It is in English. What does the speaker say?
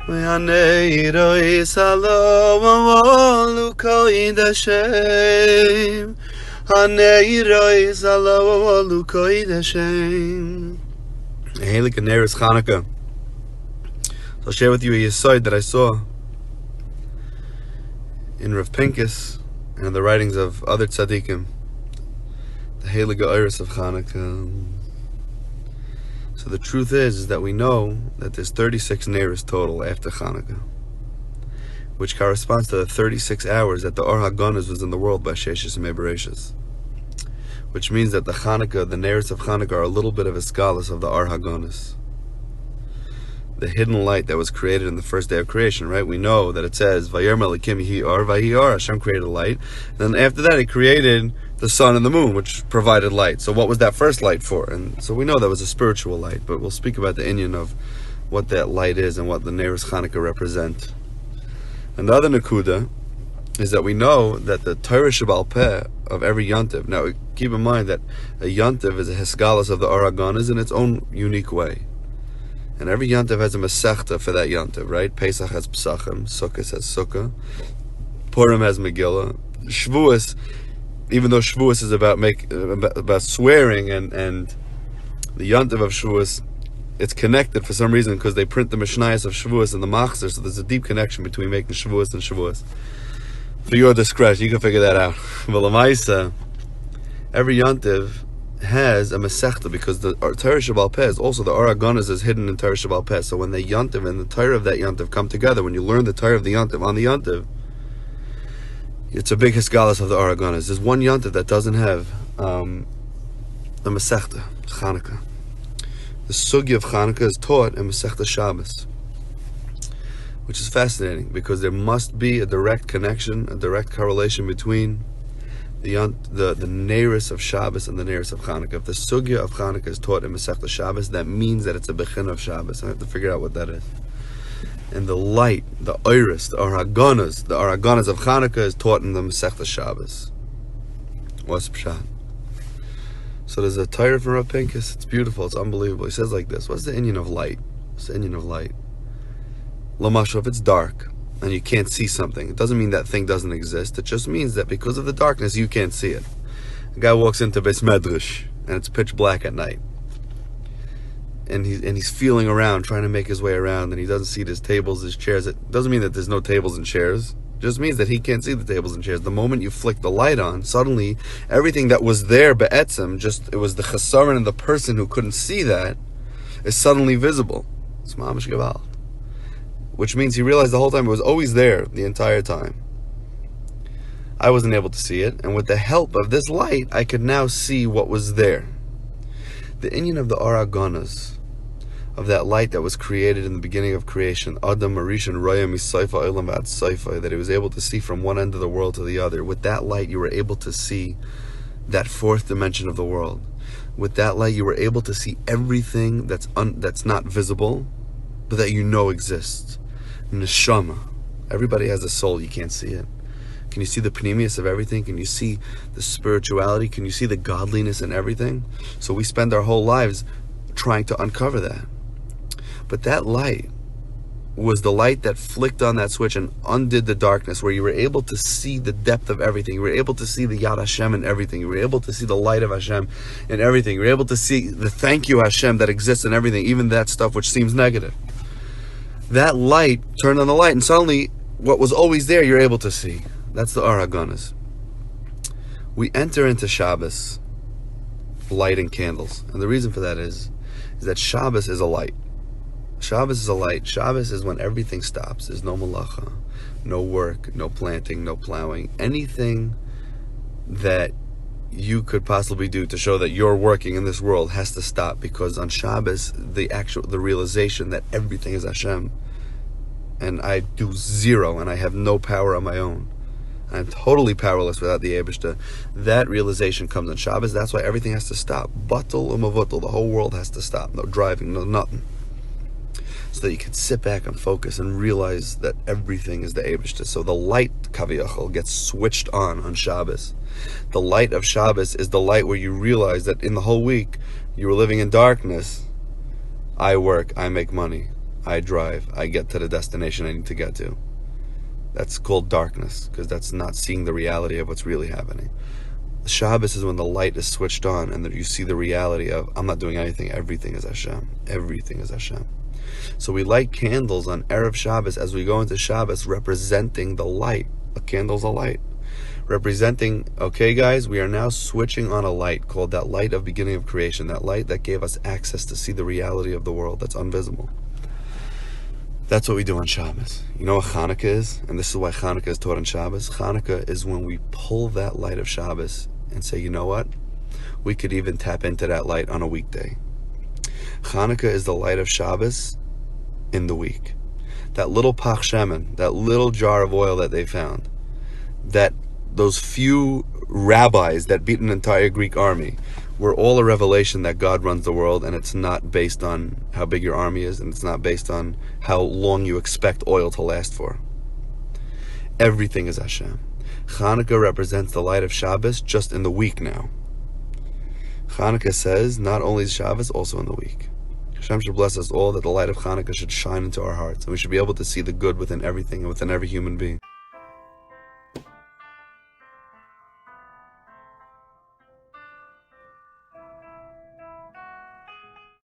V'hanei salom koideshem. Hanei salom koideshem. Heilige Neres Chanukah. So I'll share with you a yesod that I saw in Rav Pincus and in the writings of other tzaddikim, the Heilige Iris of Chanukah. So the truth is that we know that there's 36 Neres total after Chanukah, which corresponds to the 36 hours that the Or HaGanuz was in the world by Sheshes and Mebereshis, which means that the Chanukah, the Neres of Chanukah, are a little bit of a scholars of the Or HaGanuz, the hidden light that was created in the first day of creation, right? We know that it says, Vayirma Elokim Yehi Or, Vayi Or, Hashem created light. And then after that, He created the sun and the moon, which provided light. So what was that first light for? And so we know that was a spiritual light, but we'll speak about the inyan of what that light is and what the Neres Chanukah represent. And the other Nakuda is that we know that the Torah Shebal Peh of every Yontiv, now keep in mind that a Yontiv is a Hiskalis of the Or HaGanuz in its own unique way. And every Yontiv has a Masechta for that Yontiv, right? Pesach has Pesachim, Sukkot has Sukkah, Purim has Megillah, Shavuos, even though Shavuos is about swearing and the Yontiv of Shavuos, it's connected for some reason because they print the Mishnayos of Shavuos in the Machzor, so there's a deep connection between making Shavuos and Shavuos. For your discretion, you can figure that out. But Lamaisa, every Yontiv has a Masechta because the Torah Shebal Peh is also the Or HaGanuz is hidden in Torah Shebal Peh. So when the Yontiv and the Torah of that Yontiv come together, when you learn the Torah of the Yontiv on the Yontiv, it's a big Hiskalis of the Or HaGanuz. There's one Yontiv that doesn't have the Masechta, Chanukah. The Sugi of Chanukah is taught in Masechta Shabbos, which is fascinating because there must be a direct connection, a direct correlation between the Neres of Shabbos and the Neres of Chanukah. If the Sugya of Chanukah is taught in Masechta Shabbos, that means that it's a Bechin of Shabbos. I have to figure out what that is. And the light, the Iris, the Or HaGanuz of Chanukah is taught in the Masechta Shabbos. What's Pshat? So there's a Torah from Rav Pincus. It's beautiful. It's unbelievable. He says like this: what's the inyan of light? What's the inyan of light? L'mashal, if it's dark and you can't see something, it doesn't mean that thing doesn't exist. It just means that because of the darkness, you can't see it. A guy walks into Beis Medrash and it's pitch black at night, and he's feeling around, trying to make his way around, and he doesn't see his tables, his chairs. It doesn't mean that there's no tables and chairs. It just means that he can't see the tables and chairs. The moment you flick the light on, suddenly everything that was there be'etzem, it was the chesaron and the person who couldn't see that, is suddenly visible. It's mamash gewalt. Which means he realized the whole time it was always there the entire time. I wasn't able to see it, and with the help of this light, I could now see what was there. The inyan of the Or HaGanuz, of that light that was created in the beginning of creation, Adam Marishan Roya Misaifa Olam Vad Saifa, that he was able to see from one end of the world to the other. With that light, you were able to see that fourth dimension of the world. With that light, you were able to see everything that's not visible, but that you know exists. Neshama. Everybody has a soul, you can't see it. Can you see the panemius of everything? Can you see the spirituality? Can you see the godliness in everything? So we spend our whole lives trying to uncover that. But that light was the light that flicked on that switch and undid the darkness, where you were able to see the depth of everything. You were able to see the Yad Hashem in everything. You were able to see the light of Hashem in everything. You were able to see the thank you Hashem that exists in everything, even that stuff which seems negative. That light turned on the light, and suddenly what was always there you're able to see. That's the Or HaGanuz. We enter into Shabbos lighting candles, and the reason for that is that Shabbos is a light. Shabbos is a light. Shabbos is when everything stops. There's no malacha, no work, no planting, no plowing. Anything that you could possibly do to show that you're working in this world has to stop, because on Shabbos, the realization that everything is Hashem, and I do zero, and I have no power on my own. I'm totally powerless without the Eibishter. That realization comes on Shabbos. That's why everything has to stop. Batal u'mavatal. The whole world has to stop. No driving, no nothing. So that you can sit back and focus and realize that everything is the Eibishter. So the light, Kaviyachol, gets switched on Shabbos. The light of Shabbos is the light where you realize that in the whole week you were living in darkness. I work, I make money. I drive, I get to the destination I need to get to. That's called darkness, because that's not seeing the reality of what's really happening. Shabbos is when the light is switched on and that you see the reality of, I'm not doing anything, everything is Hashem. Everything is Hashem. So we light candles on Erev Shabbos as we go into Shabbos, representing the light. A candle's a light. Representing, okay guys, we are now switching on a light called that light of beginning of creation, that light that gave us access to see the reality of the world that's invisible. That's what we do on Shabbos. You know what Chanukah is? And this is why Chanukah is taught on Shabbos. Chanukah is when we pull that light of Shabbos and say, you know what? We could even tap into that light on a weekday. Chanukah is the light of Shabbos in the week. That little pach shemen, that little jar of oil that they found, that those few rabbis that beat an entire Greek army, were all a revelation that God runs the world, and it's not based on how big your army is, and it's not based on how long you expect oil to last for. Everything is Hashem. Chanukah represents the light of Shabbos just in the week now. Chanukah says not only is Shabbos, also in the week. Hashem should bless us all that the light of Chanukah should shine into our hearts, and we should be able to see the good within everything and within every human being.